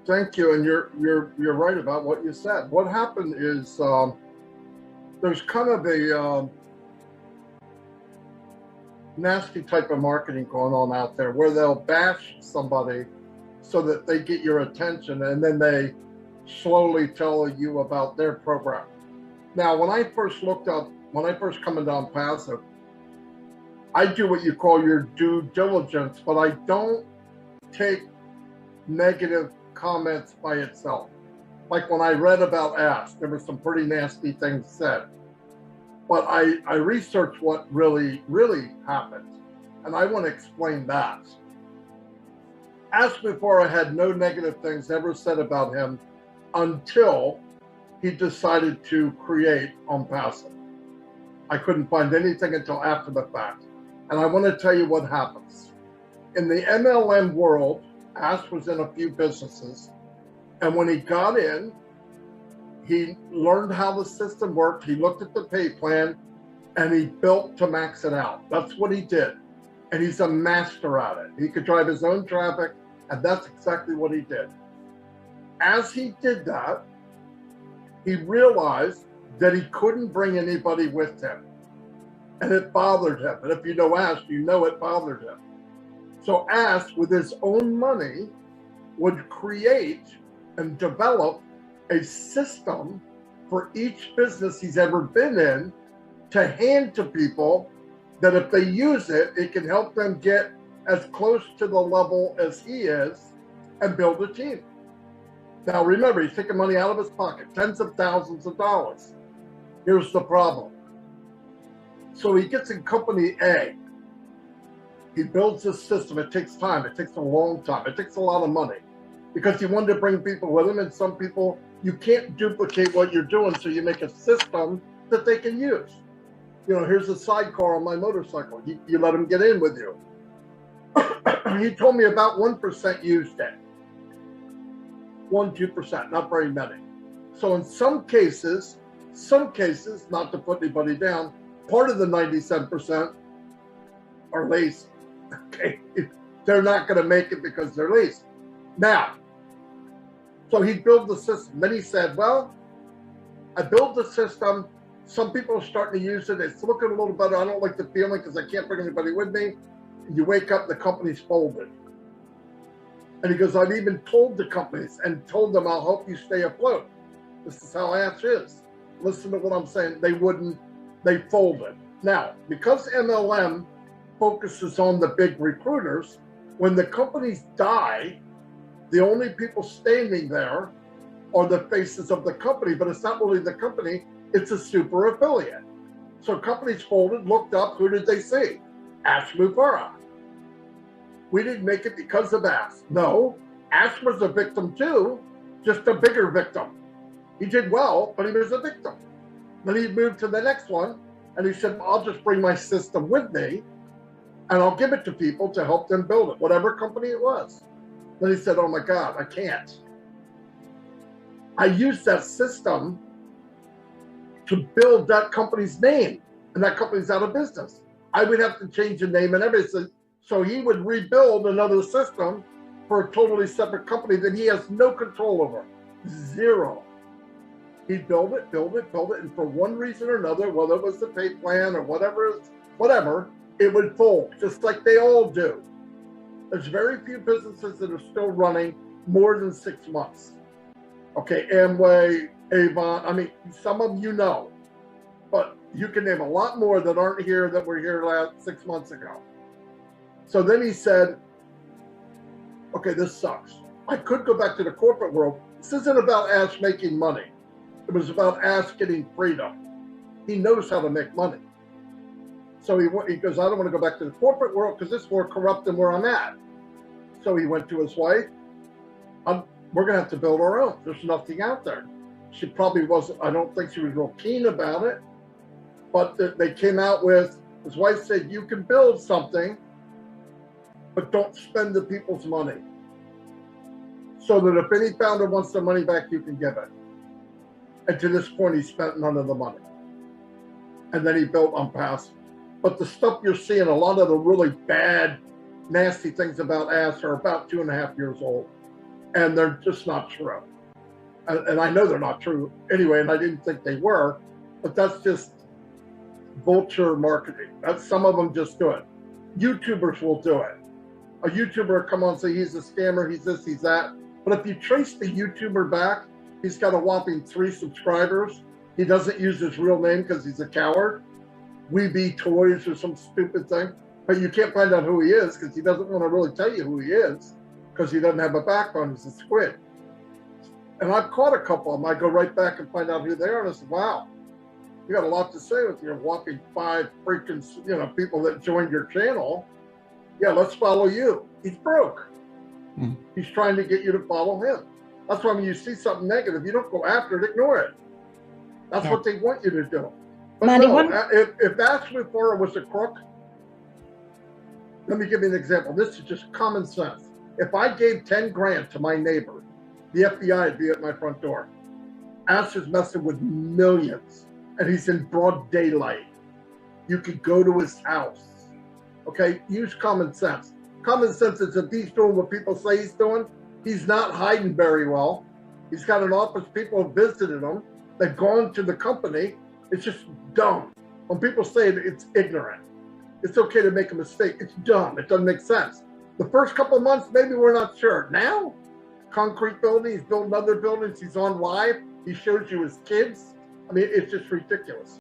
Thank you, and you're right about what you said. What happened is there's kind of a nasty type of marketing going on out there where they'll bash somebody so that they get your attention, and then they slowly tell you about their program. Now, when I first come into OnPassive, I do what you call your due diligence, but I don't take negative comments by itself. Like when I read about Ash, there were some pretty nasty things said. But I researched what really happened, and I want to explain that. Ash Mufareh had no negative things ever said about him until he decided to create OnPassive. I couldn't find anything until after the fact. And I want to tell you what happens. In the MLM world, Ash was in a few businesses, and when he got in, he learned how the system worked, he looked at the pay plan, and he built to max it out. That's what he did. And he's a master at it. He could drive his own traffic, and that's exactly what he did. As he did that, he realized that he couldn't bring anybody with him. And it bothered him. And if you know Ash, you know it bothered him. So Ash, with his own money, would create and develop a system for each business he's ever been in to hand to people that if they use it, it can help them get as close to the level as he is and build a team. Now remember, he's taking money out of his pocket, tens of thousands of dollars. Here's the problem. So he gets in company A. He builds this system. It takes time. It takes a long time. It takes a lot of money because he wanted to bring people with him, and some people, you can't duplicate what you're doing, so you make a system that they can use. You know, here's a sidecar on my motorcycle. You let him get in with you. He told me about 1% used it. 1-2%, not very many. So in some cases, not to put anybody down, part of the 97% are lazy. Okay, they're not going to make it because they're lazy. Now, so he built the system. Then he said, well, I built the system. Some people are starting to use it. It's looking a little better. I don't like the feeling because I can't bring anybody with me. You wake up, the company's folded. And he goes, I've even told the companies and told them I'll help you stay afloat. This is how Ash is. Listen to what I'm saying. They wouldn't, they folded. Now, because MLM focuses on the big recruiters, when the companies die, the only people standing there are the faces of the company, but it's not really the company, it's a super affiliate. So companies folded, looked up, who did they see? Ash Mufareh. We didn't make it because of Ash. No, Ash was a victim too, just a bigger victim. He did well, but he was a victim. Then he moved to the next one, and he said, I'll just bring my system with me, and I'll give it to people to help them build it, whatever company it was. Then he said, oh my God, I can't. I used that system to build that company's name, and that company's out of business. I would have to change the name and everything. So he would rebuild another system for a totally separate company that he has no control over. Zero. He'd build it, and for one reason or another, whether it was the pay plan or whatever, it would fold, just like they all do. There's very few businesses that are still running more than 6 months. Okay, Amway, Avon, I mean, some of you know, but you can name a lot more that aren't here that were here last 6 months ago. So then he said, okay, this sucks. I could go back to the corporate world. This isn't about Ash making money. It was about Ash getting freedom. He knows how to make money. So he goes, I don't want to go back to the corporate world because it's more corrupt than where I'm at. So he went to his wife. We're going to have to build our own. There's nothing out there. She probably wasn't, I don't think she was real keen about it. But they came out with, his wife said, you can build something, but don't spend the people's money. So that if any founder wants their money back, you can give it. And to this point, he spent none of the money. And then he built OnPassive. But the stuff you're seeing, a lot of the really bad, nasty things about Ash are about 2.5 years old. and they're just not true. And I know they're not true anyway, and I didn't think they were, but that's just vulture marketing. Some of them just do it. YouTubers will do it. A YouTuber will come on and say he's a scammer, he's this, he's that. But if you trace the YouTuber back, he's got a whopping 3 subscribers. He doesn't use his real name because he's a coward. We Be Toys or some stupid thing. But you can't find out who he is because he doesn't want to really tell you who he is because he doesn't have a backbone. He's a squid. And I've caught a couple of them. I go right back and find out who they are, and I said, wow, you got a lot to say with your whopping 5 freaking, people that joined your channel. Yeah, let's follow you. He's broke. He's trying to get you to follow him. That's why when you see something negative, you don't go after it, ignore it. That's what they want you to do. But no, if Ash Mufareh was a crook, let me give you an example. This is just common sense. If I gave 10 grand to my neighbor, the FBI would be at my front door. Ash is messing with millions, and he's in broad daylight. You could go to his house. Okay, use common sense. Common sense is if he's doing what people say he's doing, he's not hiding very well. He's got an office, people have visited him. They've gone to the company. It's just dumb. When people say it's ignorant, it's okay to make a mistake. It's dumb, it doesn't make sense. The first couple of months, maybe we're not sure. Now, concrete building, he's building other buildings, he's on live, he shows you his kids. I mean, it's just ridiculous.